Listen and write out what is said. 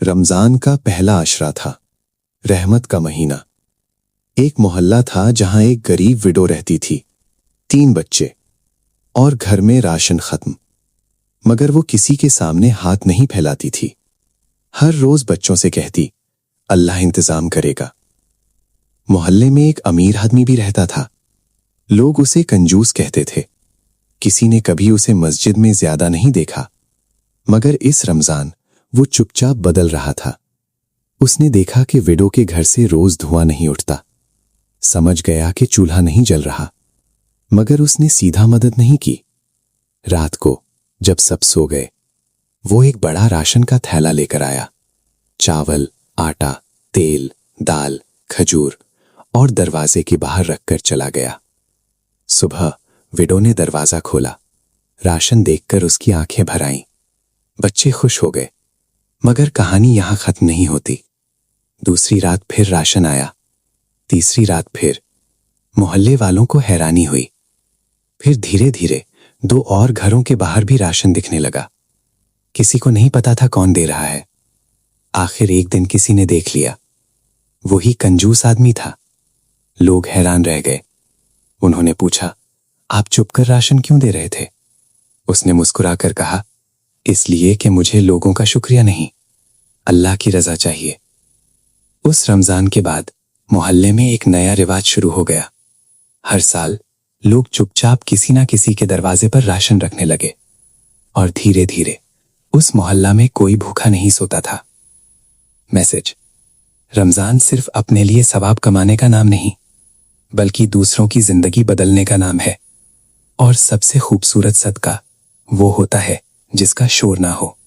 रमजान का पहला अशरा था, रहमत का महीना। एक मोहल्ला था जहां एक गरीब विडो रहती थी, 3 बच्चे और घर में राशन खत्म। मगर वो किसी के सामने हाथ नहीं फैलाती थी। हर रोज बच्चों से कहती, अल्लाह इंतजाम करेगा। मोहल्ले में एक अमीर आदमी भी रहता था। लोग उसे कंजूस कहते थे। किसी ने कभी उसे मस्जिद में ज्यादा नहीं देखा। मगर इस रमजान वो चुपचाप बदल रहा था। उसने देखा कि विडो के घर से रोज धुआं नहीं उठता। समझ गया कि चूल्हा नहीं जल रहा। मगर उसने सीधा मदद नहीं की। रात को जब सब सो गए, वो एक बड़ा राशन का थैला लेकर आया। चावल, आटा, तेल, दाल, खजूर और दरवाजे के बाहर रखकर चला गया। सुबह विडो ने दरवाजा खोला। राशन देखकर उसकी आंखें भर आईं। बच्चे खुश हो गए। मगर कहानी यहां खत्म नहीं होती। दूसरी रात फिर राशन आया। तीसरी रात फिर। मोहल्ले वालों को हैरानी हुई। फिर धीरे धीरे 2 और घरों के बाहर भी राशन दिखने लगा। किसी को नहीं पता था कौन दे रहा है। आखिर एक दिन किसी ने देख लिया। वही कंजूस आदमी था। लोग हैरान रह गए। उन्होंने पूछा, आप चुपकर राशन क्यों दे रहे थे? उसने मुस्कुराकर कहा, इसलिए कि मुझे लोगों का शुक्रिया नहीं, अल्लाह की रजा चाहिए। उस रमजान के बाद मोहल्ले में एक नया रिवाज शुरू हो गया। हर साल लोग चुपचाप किसी ना किसी के दरवाजे पर राशन रखने लगे और धीरे धीरे उस मोहल्ला में कोई भूखा नहीं सोता था। मैसेज: रमजान सिर्फ अपने लिए सवाब कमाने का नाम नहीं, बल्कि दूसरों की जिंदगी बदलने का नाम है। और सबसे खूबसूरत सदका वो होता है जिसका शोर ना हो।